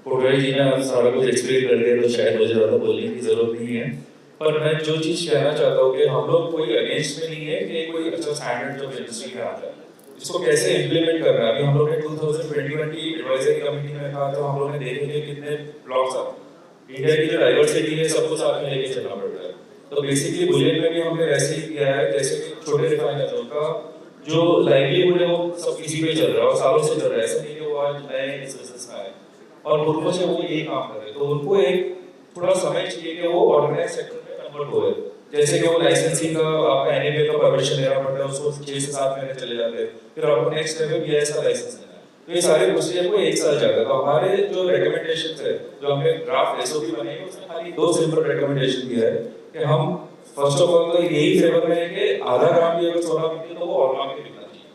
कोठारी जी ने सारा कुछ एक्सप्लेन कर दिया तो शायद मुझे ज़्यादा बोलने की जरूरत नहीं है, पर मैं जो चीज़ कहना चाहता हूँ कि हम लोग कोई अगेंस्ट में नहीं है कि कोई अच्छा स्टैंडर्ड जो इंडस्ट्री में आता है इसको कैसे इम्प्लीमेंट करना है। अभी हम लोग ने 2021 की एडवाइजरी कमेटी में कहा तो हम लोग ने देखे थे कितने ब्लॉक्स आते इंडिया की जो डाइवर्सिटी है सबको साथ में लेके चलना पड़ता है। तो बेसिकली बुलियन में भी हमने वैसे ही किया है जैसे कि छोटे रिफाइनरों का जो लाइवलीहुड है वो सब इसी पे चल रहा है और सालों से चल रहा है, ऐसा नहीं कि वो आज नए इस बिजनेस में आए और पूर्वों से वो यही काम कर रहे हैं। तो उनको एक थोड़ा समय चाहिए कि वो ऑर्गेनाइज सेक्टर में कन्वर्ट हो जाए। जैसे कि वो लाइसेंसिंग का आपका एनएबीए का परमिशन लेना पड़ता है, उसको 6 से 7 महीने चले जाते हैं, फिर आपको नेक्स्ट लेवल बीआईएस का लाइसेंस लेना है, तो ये सारे प्रोसीजर को 1 साल जाता है। तो हमारे जो रिकमेंडेशंस है जो हमने ड्राफ्ट एसओपी बनाई है उसमें खाली 2 सिंपल रिकमेंडेशन दिया है कि हम फर्स्ट ऑफ ऑल तो यही फेवर में है कि आधा ग्राम भी अगर सोना बिके तो वो हॉलमार्क पे बिकना चाहिए।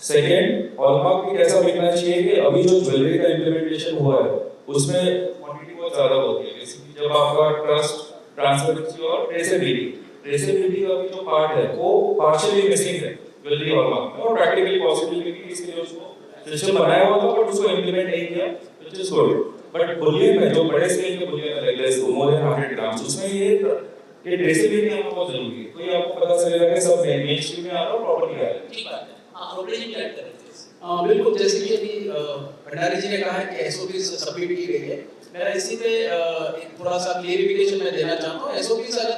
सेकंड, हॉलमार्क भी कैसा बिकना चाहिए कि अभी जो ज्वेलरी का इंप्लीमेंटेशन हुआ है उसमें क्वांटिटी बहुत ज्यादा होती है। बेसिकली जब आपका ट्रस्ट, ट्रांसपेरेंसी और ट्रेसेबिलिटी का भी जो पार्ट है वो पार्शियली मिसिंग है ज्वेलरी हॉलमार्क में और प्रैक्टिकली पॉसिबल भी नहीं, इसलिए उसको सिस्टम बनाया हुआ था बट उसको इंप्लीमेंट नहीं किया, which is good. But Boolean में जो बड़े स्केल के बुलियन है लाइक मोर देन 100 ग्राम्स उसमें ये ट्रेसेबिलिटी हमको बहुत जरूरी है। तो ये आपको पता चलेगा कि सब मेन स्ट्रीम में आ रहा है, प्रॉपर्ली आ रहा है। ठीक बात है। हां, रोकड़े जी क्या कर रहे थे? बिल्कुल, जैसे कि अभी भंडारी जी ने कहा है कि एसओपी सबमिट की गई है, मेरा इसी पे एक थोड़ा सा क्लेरिफिकेशन मैं देना चाहता हूँ। एसओपी अगर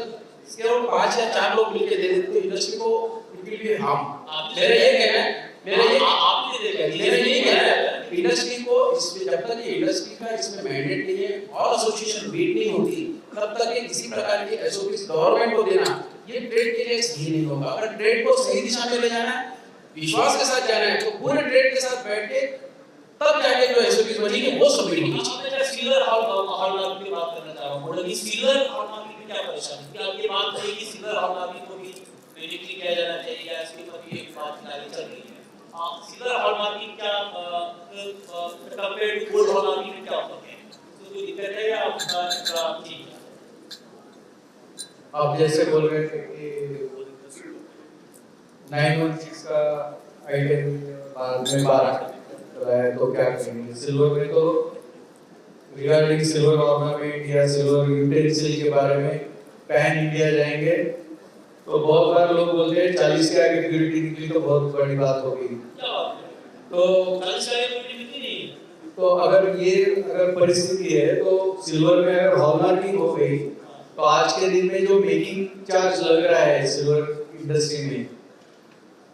केवल 5 या 4 लोग मिलकर दे देते तो इंडस्ट्री को इट विल बी हार्म। मेरा ये कहना है, मेरा ये कहना है इंडस्ट्री को इसमें जब तक ये इंडस्ट्री का इसमें मैंडेट नहीं है और एसोसिएशन मीट नहीं होती तब तक ये किसी प्रकार की एसओपी गवर्नमेंट को देना ये ट्रेड के लिए सही नहीं होगा। अगर ट्रेड को सही दिशा में ले जाना है, विश्वास के साथ जाना है तो पूरे ट्रेड के साथ बैठ के तब जाके जो एसओपी बनेगी वो सबमिट होनी चाहिए। मैं सिल्वर हॉलमार्क की बात करना चाह रहा हूं। मतलब सिल्वर हॉलमार्क की क्या परेशानी? क्या आप ये बात करें कि सिल्वर हॉलमार्क को भी बेसिकली किया जाना चाहिए या इसके ऊपर भी एक बात चल रही है? सिल्वर हॉलमार्किंग क्या कंपेयर टू गोल्ड हॉलमार्किंग क्या होता है? तो कोई दिक्कत है या आपका ठीक है? आप जैसे बोल रहे थे कि 916 का आइटम बाद में 12 है, तो क्या करेंगे? सिल्वर में तो रिगार्डिंग सिल्वर ऑर्नामेंट या सिल्वर यूटेंसिल के बारे में पैन इंडिया जाएंगे तो बहुत बार लोग बोलते हैं 40 के आगे प्योरिटी निकली तो बहुत बड़ी बात हो गई। तो अगर परिस्थिति है तो सिल्वर में अगर हॉलमार्किंग हो गई तो आज के दिन में जो मेकिंग चार्ज लग रहा है सिल्वर इंडस्ट्री में,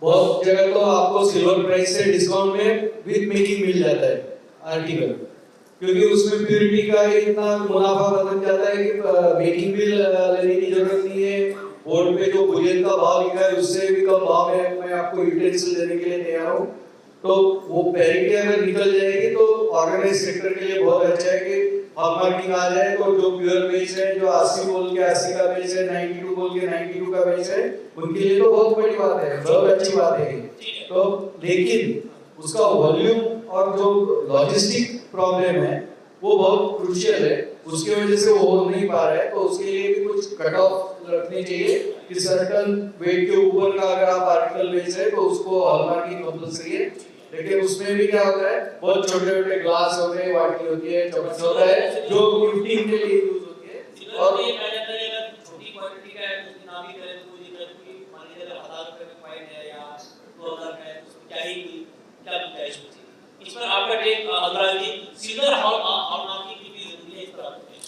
बहुत जगह तो आपको सिल्वर प्राइस से डिस्काउंट में विद मेकिंग मिल जाता है आर्टिकल, क्योंकि उसमें प्योरिटी का इतना मुनाफा बदल जाता है कि मेकिंग बिल लेने की जरूरत नहीं है। बोर्ड पे जो बुलियन का भाव लिखा है उससे भी कम भाव में मैं आपको यूटेंसिल देने के लिए तैयार हूँ। तो वो पैरिटी अगर निकल जाएगी तो ऑर्गेनाइज सेक्टर के लिए बहुत अच्छा है कि हॉलमार्किंग आ जाए, तो जो प्योर बेच है, जो 80 बोल के 80 का बेच है, 92 बोल के 92 का बेच है, उनके लिए तो बहुत बड़ी बात है, बहुत अच्छी बात है। तो लेकिन उसका वॉल्यूम और जो लॉजिस्टिक प्रॉब्लम है वो बहुत क्रूशियल है, उसकी वजह से वो हो नहीं पा रहा है। तो उसके लिए भी कुछ कट ऑफ रखनी चाहिए कि सर्टन वेट के ऊपर का अगर आप आर्टिकल बेच रहे हैं तो उसको हॉलमार्किंग कंपलसरी है। लेकिन उसमें भी क्या होता है, बहुत छोटे-छोटे ग्लास होते हैं, वाटी होती है, चम्मच होता है जो गिफ्टिंग के लिए यूज होती है। और ये कहा जाता है अगर छोटी क्वांटिटी का है तो उसकी ना भी करें तो कोई दिक्कत नहीं। मान लीजिए अगर 1000 रुपए का कॉइन है या 2000 का है तो क्या गुंजाइश होती है? इस पर आपका take Anurag ji, silver hallmarking कितनी जरूरी है इस पर आपका टेक?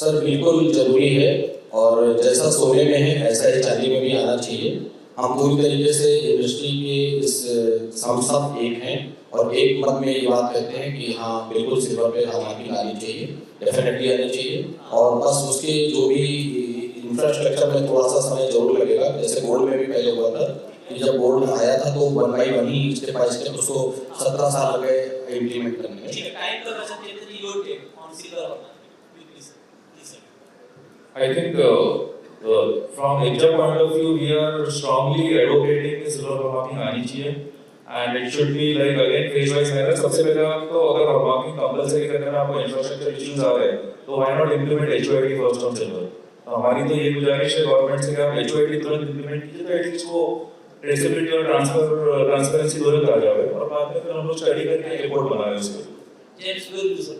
सर बिल्कुल जरूरी है, और जैसा सोने में है ऐसा ही चांदी में भी आना चाहिए। हम पूरी तरीके से इंडस्ट्री के इस हम सब एक हैं और एक मत में ये बात कहते हैं कि हाँ बिल्कुल सिल्वर पे हॉलमार्किंग आनी चाहिए, डेफिनेटली आनी चाहिए। और बस उसके जो भी इंफ्रास्ट्रक्चर में थोड़ा सा समय जरूर लगेगा, जैसे गोल्ड में भी पहले हुआ था कि जब गोल्ड आया था तो 1 by 1 he step by step उसको 17 साल लगे इम्प्लीमेंट करने में। ठीक है, टाइम का वैसे कहते हैं your take on silver hallmarking. I think from Asia point of view, we are strongly advocating कि silver hallmarking आनी चाहिए, and it should be like again phase wise manner। सबसे पहले तो अगर hallmarking compulsory करने में आपको infrastructure issues आ रहे हैं तो why not implement HOID first on silver। हमारी तो ये गुजारिश है गवर्नमेंट से कि आप HOID तुरंत implement कीजिए तो एटलीस्ट वो ट्रेसेबिलिटी और ट्रांसपेरेंसी तुरंत आ जाए और बाद में फिर हम लोग स्टडी करके रिपोर्ट बनाए उसके। James will sir.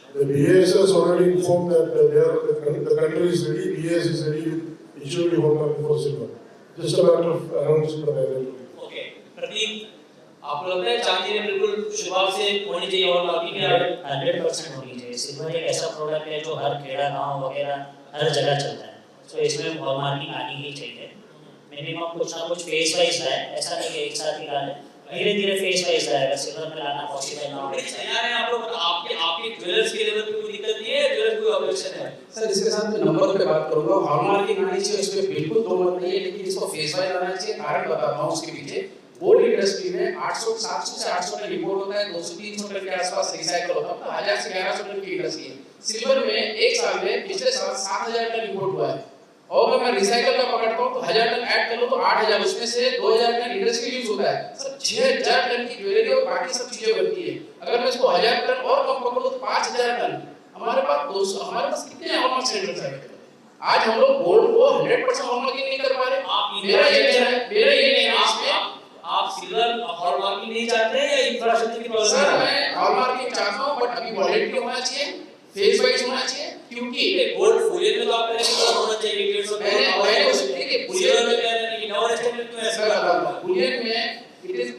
The BAS has already informed that the country is ready, BAS is ready with issuing the hallmark for silver. Just a matter of announcing the mandate. Okay, Prateek आपको लगता है चांदी में बिल्कुल शुरुआत से होनी चाहिए हॉलमार्किंग या 100% होनी चाहिए। सिल्वर एक ऐसा प्रोडक्ट है जो हर खेड़ा गांव वगैरह हर जगह चलता है, तो इसमें हॉलमार्किंग आनी ही चाहिए। मिनिमम कुछ ना कुछ फेस वाइज है, ऐसा नहीं कि एक साथ ही डालें, धीरे-धीरे फेस वाइज आएगा। सिल्वर में लाना पॉसिबल ना हो। तैयार हैं आप लोग? आपके ज्वेलर्स के लेवल पे कोई दिक्कत नहीं है? ज्वेलर्स कोई ऑब्जेक्शन है? सर इसके साथ नंबर पे बात करूंगा, हॉलमार्किंग आनी चाहिए, इसमें बिल्कुल दो मत नहीं है, लेकिन इसको फेस वाइज आना चाहिए। कारण बताता हूं उसके पीछे। गोल्ड इंडस्ट्री में 800 700 से 800 टन इंपोर्ट होता है, 200 300 टन के आसपास रिसाइकल होता है, तो 1000 से 1100 टन की इंडस्ट्री है। सिल्वर में एक साल में पिछले साल 7000 टन इंपोर्ट हुआ है, और अगर मैं रिसाइकल का पकड़ता हूं तो 1000 टन ऐड कर लो तो 8000, उसमें से 2000 टन इंडस्ट्री यूज होता है। सर 6000 टन की ज्वेलरी और बाकी सब चीजें बनती है। अगर मैं इसको 1000 टन और कम पकड़ लूं तो 5000 टन। हमारे पास कितने हॉलमार्क सेंटर्स हैं? आज हम लोग गोल्ड को 100% हॉलमार्किंग नहीं कर पा रहे। मेरा ये कहना है आप सिल्वर हॉलमार्किंग नहीं चाहते या इंफ्रास्ट्रक्चर की प्रॉब्लम? सर मैं हॉलमार्किंग चाहता हूं, बट अभी वॉलेंटरी होना चाहिए, फेज वाइज होना चाहिए, क्योंकि गोल्ड फुलियन में तो आप कह रहे हैं होना चाहिए 150। मैंने उस देखिए फुलियन में कह रहे हैं कि नॉन एस्टेब्लिश क्यों ऐसा कर रहा है? फुलियन में इट इज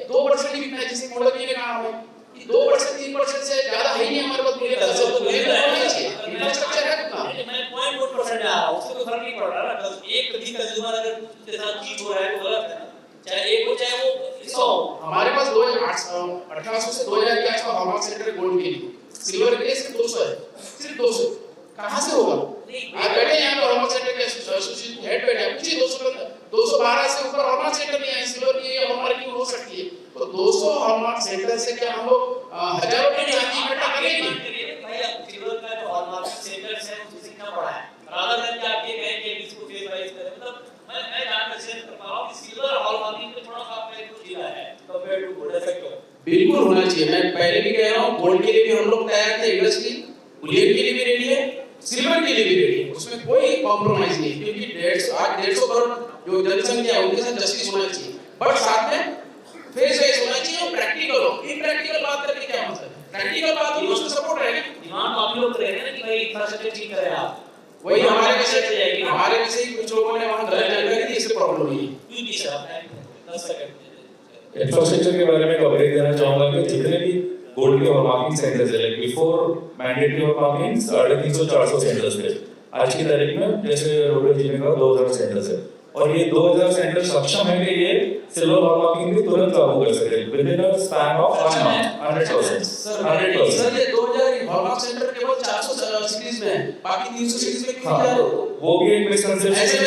2% ही बिकना है, जिसे मॉडल ये काम है कि 2% 3% से ज्यादा है ही नहीं हमारे पास फुलियन का। सब तो फुलियन होना चाहिए, इंफ्रास्ट्रक्चर है कितना। मैं 0.4% आ रहा हूं, उससे कोई फर्क नहीं पड़ रहा ना। एक प्रति कंज्यूमर अगर उसके साथ चीज हो रहा है तो गलत है ना, चाहे एक हो चाहे वो 100। हमारे पास 1800 से 2000 के आसपास हॉलमार्क सेंटर गोल्ड के लिए, सिल्वर के लिए सिर्फ 200 है, सिर्फ 200। कहां से होगा? आप बैठे हैं यहां पे हॉलमार्क सेंटर के एसोसिएशन हेड बैठे हैं, पूछिए 212 से ऊपर हॉलमार्क सेंटर नहीं है, सिल्वर की हॉलमार्किंग हो सकती है। तो 200 हॉलमार्क सेंटर से क्या हम लोग हजारों की चांदी इकट्ठा करेंगे? भाई आप सिल्वर का जो हॉलमार्क सेंटर्स है उससे कितना बड़ा है? रादर देन कि आप ये कहें कि इसको फेस वाइज करें, मतलब मैं जानना चाहता हूं कि सिल्वर हॉलमार्किंग पे थोड़ा सा आपका एक जिला है कंपेयर टू गोल्ड फैक्टर। बिल्कुल होना चाहिए। मैं पहले भी कह रहा हूं, गोल्ड के लिए भी हम लोग तैयार थे, इंडस्ट्री बुलियन के लिए भी रेडी है, सिल्वर के लिए भी रेडी है, उसमें कोई कॉम्प्रोमाइज नहीं है। क्योंकि आज 150 करोड़ जो जनसंख्या है उनके साथ जस्टिस होना चाहिए, बट साथ में फेस वाइज होना चाहिए और प्रैक्टिकल हो। इम्प्रैक्टिकल बात करके क्या मतलब है? प्रैक्टिकल बात हो उसमें सपोर्ट रहेगा। डिमांड तो आप लोग कर रहे हैं ना कि भाई इंफ्रास्ट्रक्चर ठीक करें आप, वही हमारे में से ही कुछ लोगों ने वहां गलत जानकारी दी, इससे प्रॉब्लम हुई। क्योंकि सर आप 10 सेकंड इंफ्रास्ट्रक्चर के बारे में कवरेज देना चाहूंगा कि जितने भी गोल्ड के हॉलमार्किंग सेंटर्स है, like before mandatory hallmarking 350-400 centres थे। आज की तारीख में जैसे रोडवेज जी ने कहा 2000 सेंटर्स है, और ये 2000 सेंटर सक्षम है कि ये सिल्वर हॉलमार्किंग भी तुरंत लागू कर सके with in a span of 1 month 100%। Sir ये 2000 हॉलमार्क सेंटर केवल 400 सिटीज में है, बाकी 300 सिटीज में क्यों जा रहे हो? वो भी एक मिसकंसेप्शन ऐसे है।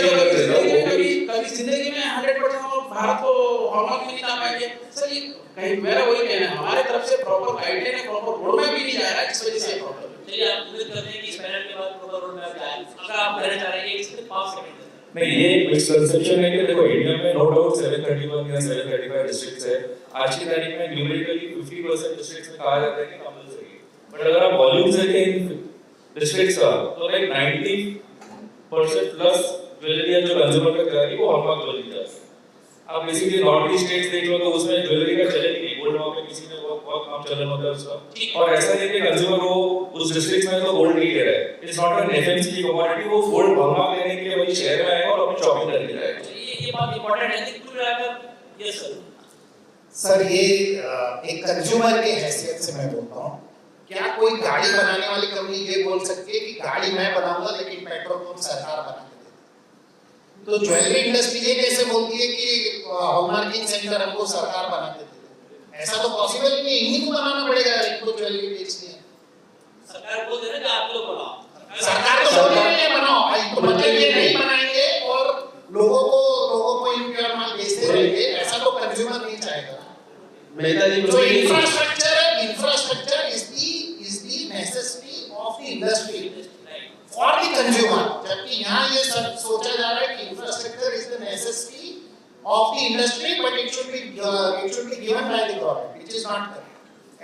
कभी जिंदगी में 100% हम भारत को हॉलमार्क नहीं ला पाएंगे। सर ये कहीं मेरा वही कहना है, हमारे तरफ से प्रॉपर गाइडलाइन है, प्रॉपर रोड मैप भी नहीं जा रहा है, इस वजह से प्रॉब्लम। चलिए आप उम्मीद करते हैं कि इस पैनल के बाद प्रॉपर रोड मैप आए। अगर आप कहना चाह रहे हैं कि 5 सेकंड नहीं, ये एक मिसकंसेप्शन है कि देखो इंडिया में नो डाउट 731 या 735 डिस्ट्रिक्ट्स है। आज की तारीख में न्यूमेरिकली 50% डिस्ट्रिक्ट्स में कहा जाता है कि कंपलसरी है, बट अगर आप वॉल्यूम से देखें डिस्ट्रिक्ट्स का तो लाइक 90% प्लस ज्वेलरी जो कंज्यूमर तक जा रही है वो हॉलमार्क ज्वेलरी जा रही है। आप बेसिकली नॉर्थ ईस्ट स्टेट्स देख लो तो उसमें ज्वेलरी का चलन नहीं, गोल्ड वहां पे किसी ने बहुत कम चलन होता है उसका, और ऐसा नहीं कि कंज्यूमर वो उस डिस्ट्रिक्ट में तो गोल्ड नहीं ले रहा है। It's not an FMCG commodity, वो गोल्ड हॉलमार्क लेने के लिए वही शहर में आएगा और अपनी शॉपिंग करके जाएगा। ये बात इंपॉर्टेंट है कि कुल मिलाकर यस सर ये एक कंज्यूमर की हैसियत से मैं बोलता हूँ, क्या कोई गाड़ी बनाने वाली कंपनी ये बोल सकती है कि गाड़ी मैं बनाऊंगा लेकिन पेट्रोल पंप सरकार बना के देगी? तो ज्वेलरी इंडस्ट्री ये कैसे बोलती है कि हॉलमार्किंग सेंटर हमको सरकार बना के देगी? ऐसा तो पॉसिबल नहीं, इन्हीं को बनाना पड़ेगा इनको ज्वेलरी बेचनी है। सरकार बोल दे रहा है कि आप लोग बनाओ, सरकार तो बोल रही है बनाओ, तो मतलब ये नहीं बनाएंगे और लोगों को इम्प्योर माल बेचते रहेंगे, ऐसा तो कंज्यूमर नहीं चाहेगा। मेहता जी So infrastructure is the necessity of the industry for the consumer. जबकि यहाँ ये सब सोचा जा रहा है कि infrastructure is the necessity of the industry, but it should be given by the government, which is not correct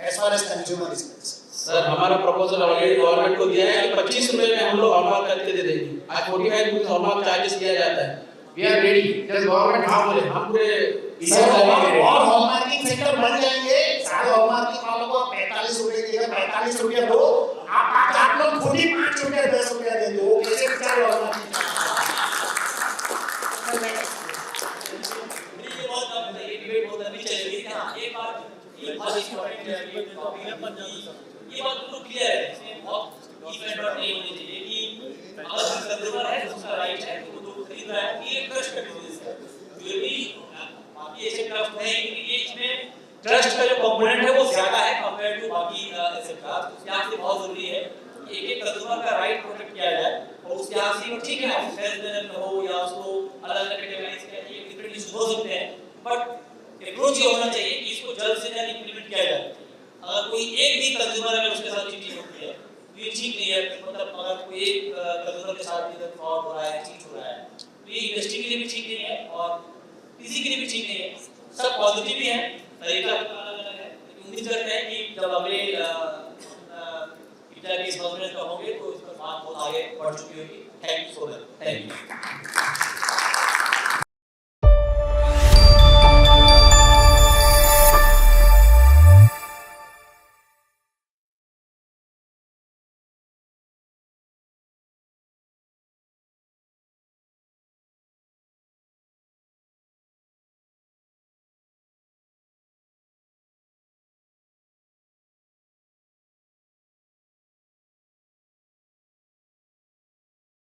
as far as consumer is concerned. Sir हमारा प्रपोजल ऑलरेडी गवर्नमेंट को दिया है कि 25 रुपए में हम लोग हॉलमार्क करके दे देंगे। आज 45 रुपए हॉलमार्क चार्जेस दिया जाता है। We are ready, just government हाँ बोले, हम पूरे सर और हॉलमार्किंग सेंटर बन जाएंगे, सारे हॉलमार्किंग वालों को 45 रुपए देगा, 45 रुपए दो, आप लोग खुद ही 5 रुपए 10 रुपए दे दो, कैसे बेचारे हॉलमार्किंग ये बहुत ये डिबेट बहुत लंबी चलेगी ना। एक बात ये बहुत इंपॉर्टेंट है, ये बात बिल्कुल क्लियर है, इसमें बहुत इवेंट नहीं होनी चाहिए कि अगर कंज्यूमर है उसका राइट है तो वो खरीद रहा है, ये ट्रस्ट का बिजनेस है। जो भी बाकी ऐसे ट्रस्ट है ये इसमें ट्रस्ट का जो कंपोनेंट है वो ज्यादा है कंपेयर टू बाकी ऐसे ट्रस्ट। यहाँ से बहुत जरूरी है कि एक कंज्यूमर का राइट प्रोटेक्ट किया जाए, और उसके यहाँ से ठीक है आप सेल्समैन में हो या उसको अलग-अलग कैटेगरीज के ये डिफरेंट इशू हो सकते हैं, बट अप्रोच ये होना चाहिए कि इसको जल्द से जल्द इंप्लीमेंट किया जाए। अगर कोई एक भी कंज्यूमर अगर उसके साथ चीटिंग होती है तो ये ठीक नहीं है। मतलब अगर कोई एक कंज्यूमर के साथ इधर फ्रॉड हो रहा है, चीट हो रहा है, तो ये इंडस्ट्री के लिए भी ठीक नहीं है और किसी के लिए भी ठीक नहीं है। सब पॉजिटिव भी है, तरीका अलग-अलग है, लेकिन उम्मीद करते हैं कि जब अगले इंडिया के इस होंगे तो इस पर बात बहुत आगे बढ़ चुकी होगी। Thank you so much. Thank you.